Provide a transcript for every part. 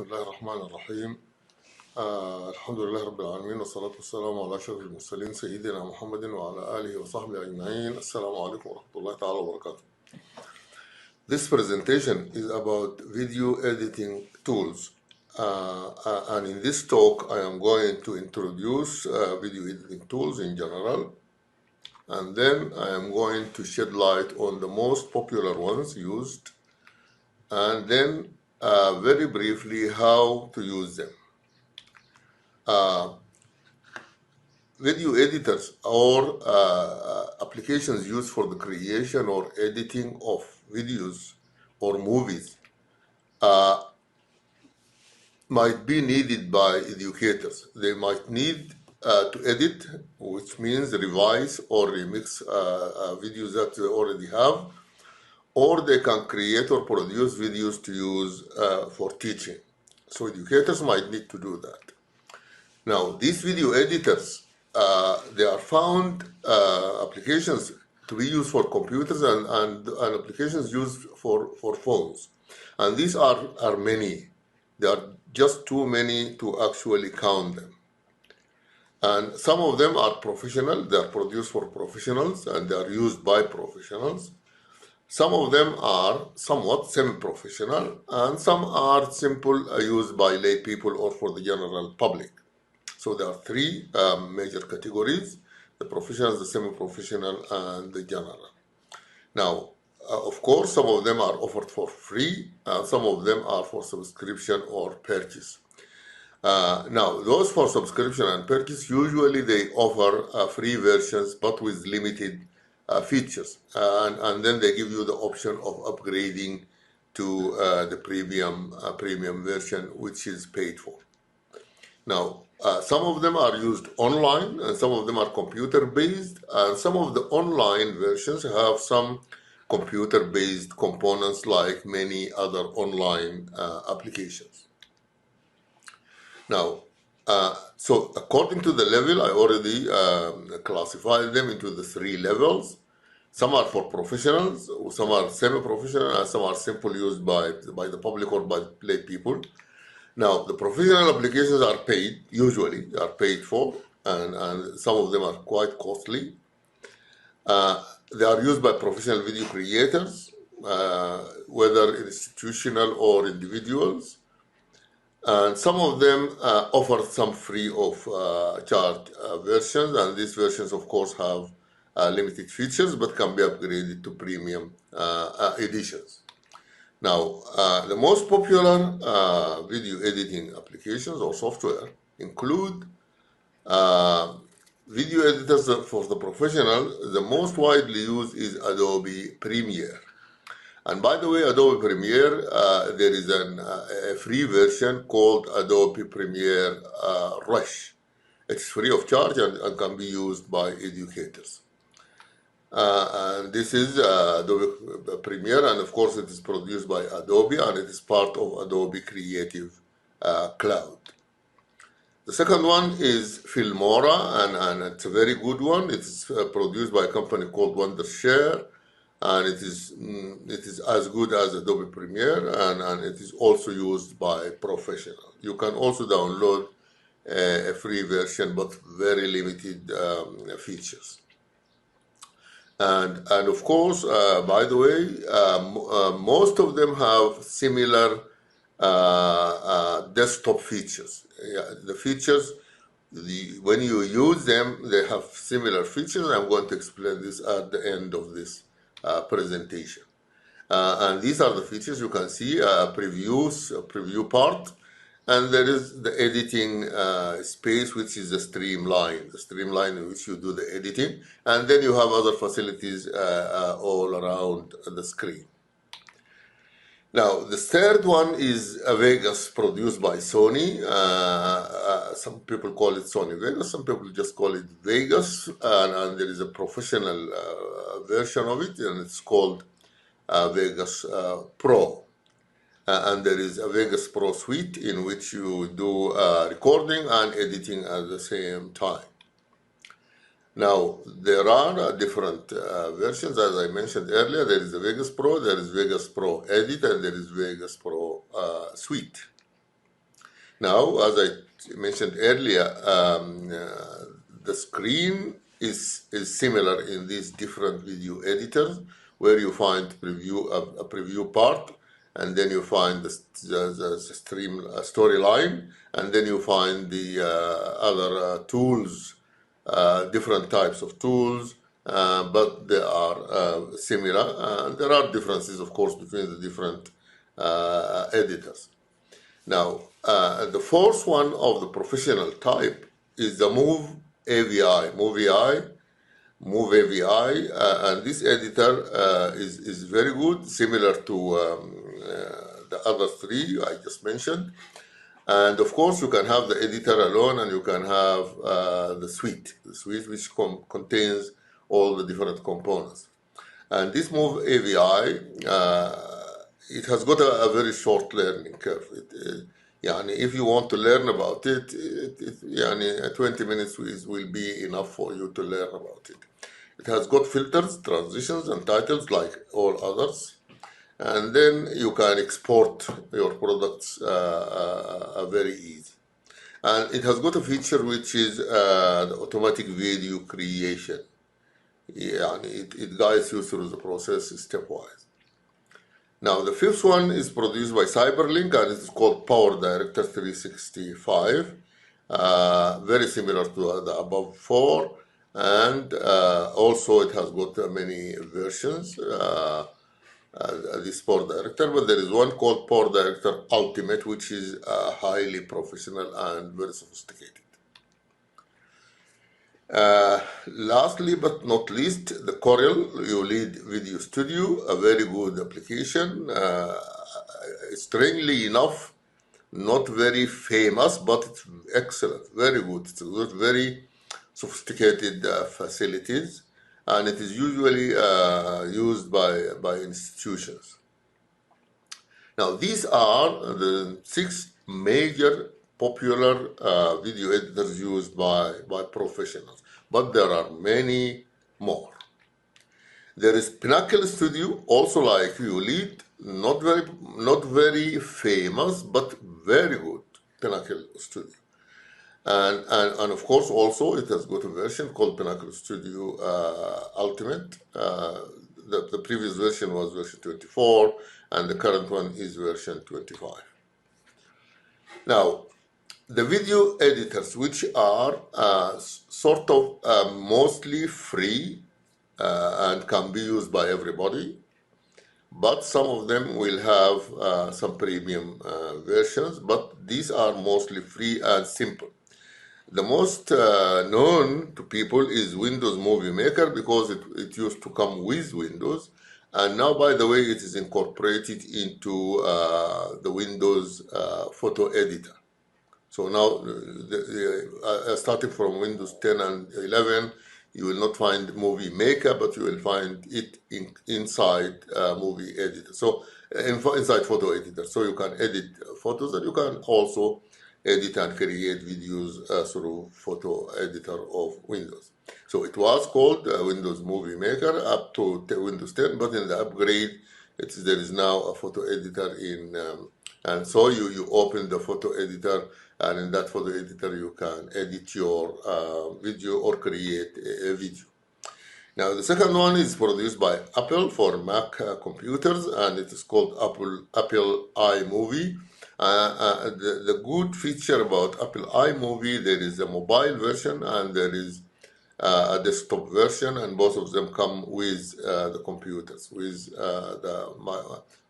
بسم الله الرحمن الرحيم. الحمد لله رب العالمين والصلاة والسلام على أشرف المرسلين سيدنا محمد وعلى آله وصحبه أجمعين. السلام عليكم ورحمة الله تعالى وبركاته. This presentation is about video editing tools. And in this talk I am going to introduce video editing tools in general, and then I am going to shed light on the most popular ones used, and then very briefly how to use them. Video editors or applications used for the creation or editing of videos or movies might be needed by educators. They might need to edit, which means revise or remix videos that they already have, or they can create or produce videos to use for teaching. So educators might need to do that. Now, these video editors, they are found applications to be used for computers and applications used for phones. And these are many. There are just too many to actually count them. And some of them are professional. They are produced for professionals and they are used by professionals. Some of them are somewhat semi-professional, and some are simple used by lay people or for the general public. So there are three major categories: the professionals, the semi-professional, and the general. Now, of course, some of them are offered for free, and some of them are for subscription or purchase. Now, those for subscription and purchase, usually they offer free versions, but with limited features. And then they give you the option of upgrading to the premium version, which is paid for. Now, some of them are used online, and some of them are computer-based, and some of the online versions have some computer-based components like many other online applications. Now, so according to the level, I already classified them into the three levels. Some are for professionals, some are semi-professional, and some are simple used by the public or by lay people. Now, the professional applications are paid, usually they are paid for, and some of them are quite costly. They are used by professional video creators, whether institutional or individuals. And some of them offer some free of charge versions, and these versions, of course, have limited features but can be upgraded to premium editions. Now, the most popular video editing applications or software include video editors for the professional. The most widely used is Adobe Premiere. And by the way, Adobe Premiere, there is a free version called Adobe Premiere Rush. It's free of charge and can be used by educators. And this is Adobe Premiere, and of course it is produced by Adobe, and it is part of Adobe Creative Cloud. The second one is Filmora, and it's a very good one. It is produced by a company called Wondershare, and it is as good as Adobe Premiere, and it is also used by professionals. You can also download a free version, but very limited features. And of course, by the way, most of them have similar desktop features. The features, when you use them, they have similar features. I'm going to explain this at the end of this presentation. And these are the features. You can see preview part, and there is the editing space, which is the streamline in which you do the editing, and then you have other facilities all around the screen. Now, the third one is a Vegas produced by Sony. Some people call it Sony Vegas, some people just call it Vegas, and there is a professional version of it, and it's called Vegas Pro. And there is a Vegas Pro suite in which you do recording and editing at the same time. Now, there are different versions, as I mentioned earlier. There is the Vegas Pro, there is Vegas Pro Edit, and there is Vegas Pro Suite. Now, as I mentioned earlier, the screen is similar in these different video editors, where you find a preview part, and then you find the stream storyline, and then you find the other tools, different types of tools, but they are similar. There are differences, of course, between the different editors. Now, the fourth one of the professional type is the Move AVI, and this editor is very good, similar to the other three I just mentioned. And of course, you can have the editor alone, and you can have the suite which contains all the different components. And this Move AVI, it has got a very short learning curve. If you want to learn about it, 20 minutes will be enough for you to learn about it. It has got filters, transitions, and titles like all others. And then you can export your products very easy. And it has got a feature which is the automatic video creation. It guides you through the process stepwise. Now, the fifth one is produced by Cyberlink, and it's called Power Director 365. Very similar to the above four, and also it has got many versions, this Power Director, but there is one called Power Director Ultimate, which is highly professional and very sophisticated. Lastly but not least, the Corel ULEAD Video Studio, a very good application. Strangely enough, not very famous, but it's excellent, very good. It's got very sophisticated facilities, and it is usually used by institutions. Now, these are the 6 major popular video editors used by professionals, but there are many more. There is Pinnacle Studio, also like ULEAD, not very famous, but very good Pinnacle Studio. And of course, also it has got a version called Pinnacle Studio Ultimate. The previous version was version 24, and the current one is version 25. Now, the video editors, which are sort of mostly free and can be used by everybody, but some of them will have some premium versions, but these are mostly free and simple. The most known to people is Windows Movie Maker, because it used to come with Windows, and now, by the way, it is incorporated into the Windows photo editor. So now, starting from Windows 10 and 11, you will not find Movie Maker, but you will find it inside Movie Editor. So inside Photo Editor. So you can edit photos, and you can also edit and create videos through Photo Editor of Windows. So it was called Windows Movie Maker up to Windows 10, but in the upgrade, there is now a photo editor and so you open the photo editor, and in that photo editor you can edit your video or create a video. Now, the second one is produced by Apple for Mac computers, and it is called Apple iMovie. The good feature about Apple iMovie, there is a mobile version and there is a desktop version, and both of them come with the computers, with the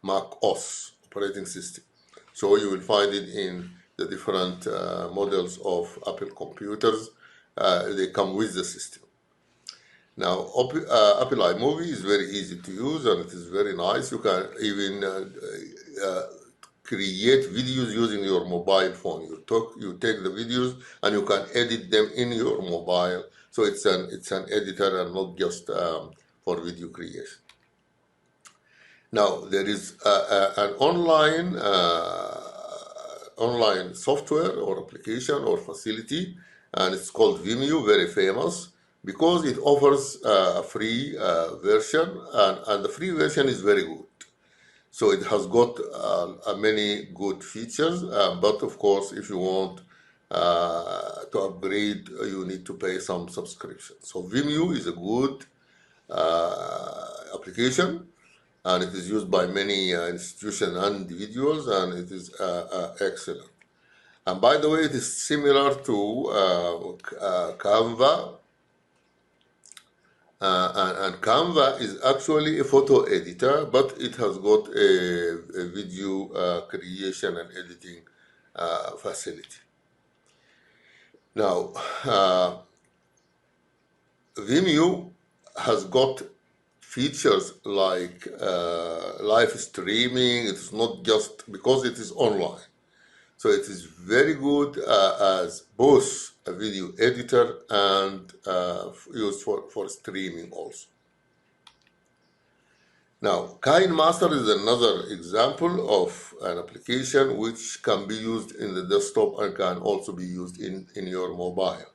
Mac OS operating system. So you will find it in the different models of Apple computers. They come with the system. Now, Apple iMovie is very easy to use, and it is very nice. You can even create videos using your mobile phone. You take the videos and you can edit them in your mobile. So it's an editor and not just for video creation. Now, there is an online software or application or facility, and it's called Vimeo, very famous, because it offers a free version, and the free version is very good. So it has got many good features, but of course, if you want to upgrade, you need to pay some subscription. So Vimeo is a good application, and it is used by many institutions and individuals, and it is excellent. And by the way, it is similar to Canva, and Canva is actually a photo editor, but it has got a video creation and editing facility. Now, Vimeo has got features like live streaming. It's not just because it is online. So it is very good as both a video editor and used for streaming also. Now, KineMaster is another example of an application which can be used in the desktop and can also be used in your mobile.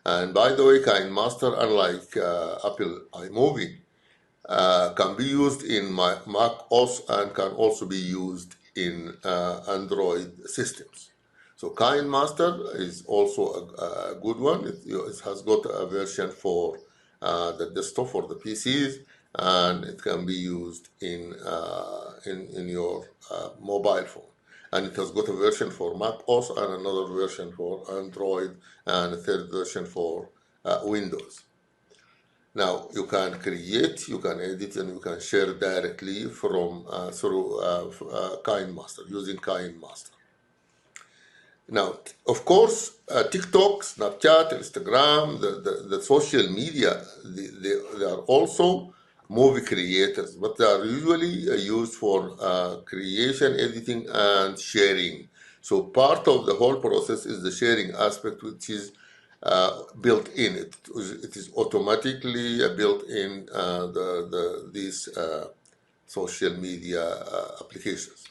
And by the way, KineMaster, unlike Apple iMovie, can be used in Mac OS and can also be used in Android systems. So KineMaster is also a good one. It has got a version for the desktop for the PCs, and it can be used in your mobile phone. And it has got a version for Mac OS and another version for Android and a third version for Windows. Now you can create, you can edit, and you can share directly from through KineMaster using KineMaster. Now, of course, TikTok, Snapchat, Instagram, the social media, they are also movie creators, but they are usually used for creation, editing, and sharing. So part of the whole process is the sharing aspect, which is built in. It is automatically built in these social media applications.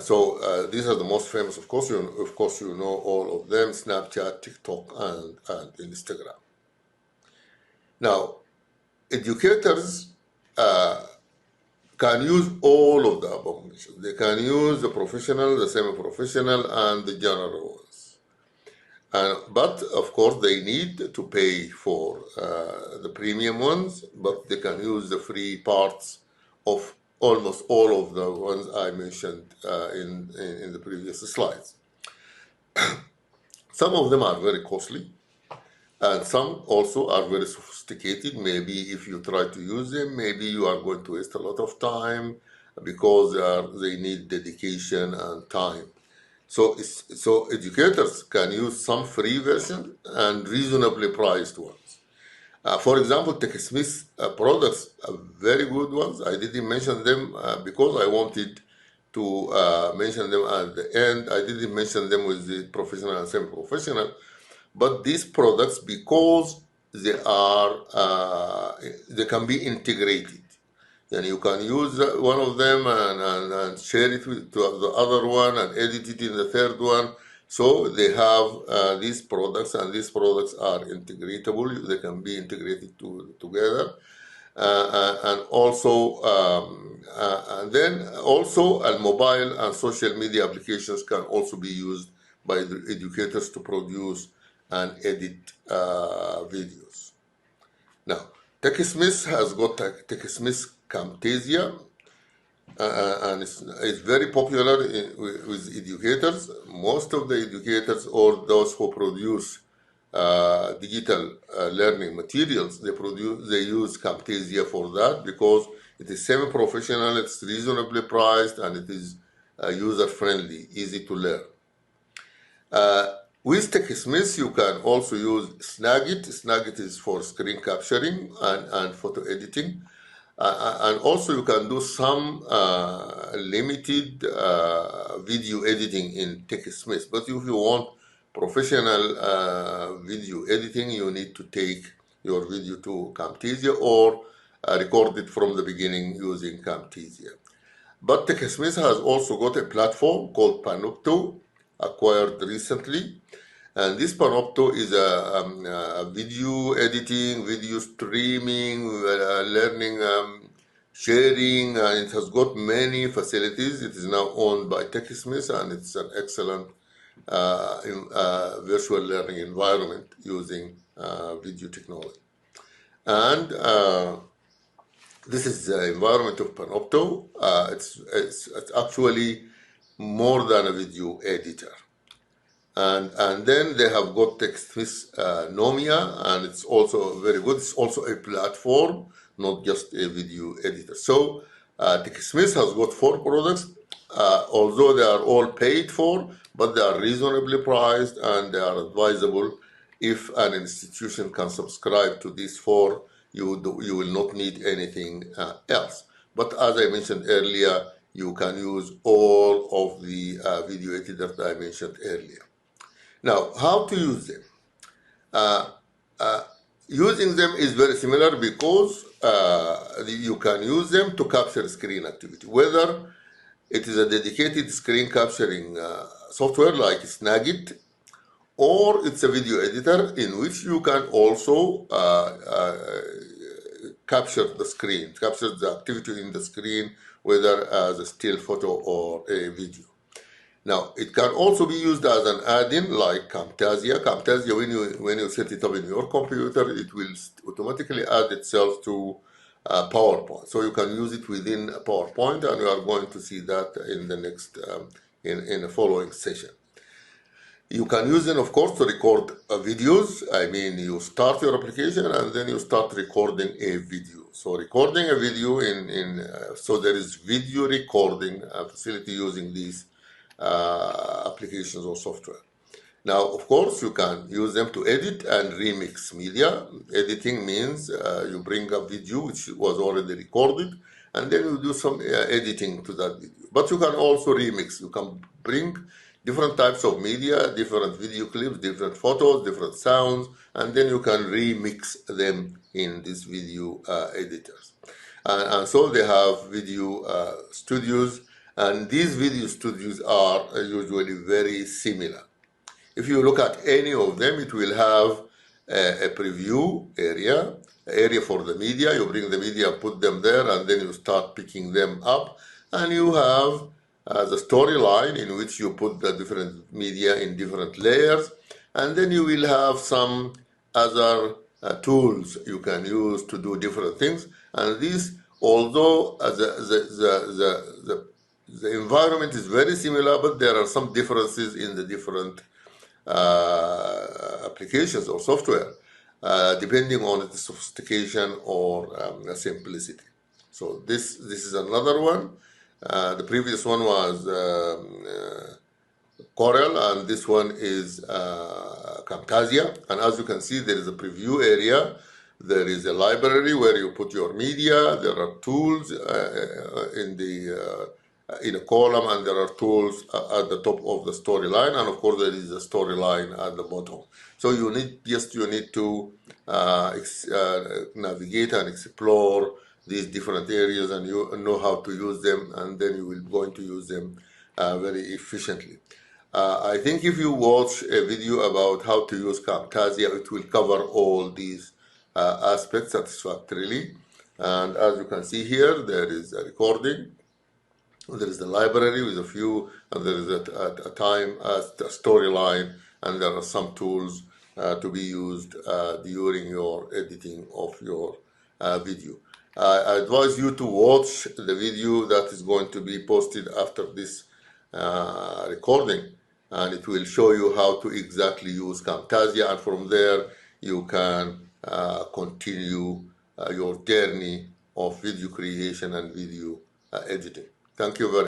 So these are the most famous. Of course, you know all of them: Snapchat, TikTok, and Instagram. Now, educators can use all of the above mentioned. They can use the professional, the semi-professional, and the general ones. But of course, they need to pay for the premium ones, but they can use the free parts of almost all of the ones I mentioned in the previous slides. Some of them are very costly, and some also are very sophisticated. Maybe if you try to use them, maybe you are going to waste a lot of time because they need dedication and time. So educators can use some free version and reasonably priced ones. For example, TechSmith products are very good ones. I didn't mention them because I wanted to mention them at the end. I didn't mention them with the professional and semi-professional, but these products, because they can be integrated. And you can use one of them and share it to the other one and edit it in the third one. So they have these products, and these products are integratable. They can be integrated together. And also, and then also, mobile and social media applications can also be used by the educators to produce and edit videos. Now, TechSmith has got TechSmith Camtasia, and it's very popular with educators. Most of the educators or those who produce digital learning materials, they use Camtasia for that because it is semi-professional, it's reasonably priced, and it is user-friendly, easy to learn. With TechSmith, you can also use Snagit. Snagit is for screen capturing and photo editing. And also you can do some limited video editing in TechSmith. But if you want professional video editing, you need to take your video to Camtasia or record it from the beginning using Camtasia. But TechSmith has also got a platform called Panopto, acquired recently. And this Panopto is a video editing, video streaming, learning sharing, and it has got many facilities. It is now owned by TechSmith, and it's an excellent virtual learning environment using video technology. And this is the environment of Panopto. It's actually more than a video editor. And then they have got TechSmith Nomia, and it's also very good. It's also a platform, not just a video editor. So TechSmith has got 4 products, although they are all paid for, but they are reasonably priced and they are advisable. If an institution can subscribe to these 4, you will not need anything else. But as I mentioned earlier, you can use all of the video editors that I mentioned earlier. Now, how to use them? Using them is very similar because you can use them to capture screen activity, whether it is a dedicated screen capturing software like Snagit, or it's a video editor in which you can also capture the screen, capture the activity in the screen, whether as a still photo or a video. Now, it can also be used as an add-in like Camtasia. Camtasia, when you set it up in your computer, it will automatically add itself to PowerPoint. So you can use it within PowerPoint, and we are going to see that in the next, in the following session. You can use them, of course, to record videos. I mean, you start your application and then you start recording a video. So recording a video so there is video recording facility using these applications or software. Now, of course, you can use them to edit and remix media. Editing means you bring a video which was already recorded, and then you do some editing to that video. But you can also remix. You can bring different types of media, different video clips, different photos, different sounds, and then you can remix them in these video editors. And so they have video studios, and these video studios are usually very similar. If you look at any of them, it will have a preview area for the media. You bring the media, put them there, and then you start picking them up. And you have the storyline in which you put the different media in different layers. And then you will have some other tools you can use to do different things. And these, although the environment is very similar, but there are some differences in the different applications or software, depending on the sophistication or simplicity. So this is another one. The previous one was Corel, and this one is Camtasia. And as you can see, there is a preview area. There is a library where you put your media. There are tools in a column, and there are tools at the top of the storyline, and of course there is a storyline at the bottom. So you need to navigate and explore these different areas, and you know how to use them, and then you will going to use them very efficiently. I think if you watch a video about how to use Camtasia, it will cover all these aspects satisfactorily. And as you can see here, there is a recording. There is the library with a few, and there is a storyline, and there are some tools to be used during your editing of your video. I advise you to watch the video that is going to be posted after this recording, and it will show you how to exactly use Camtasia, and from there you can continue your journey of video creation and video editing. Thank you very much.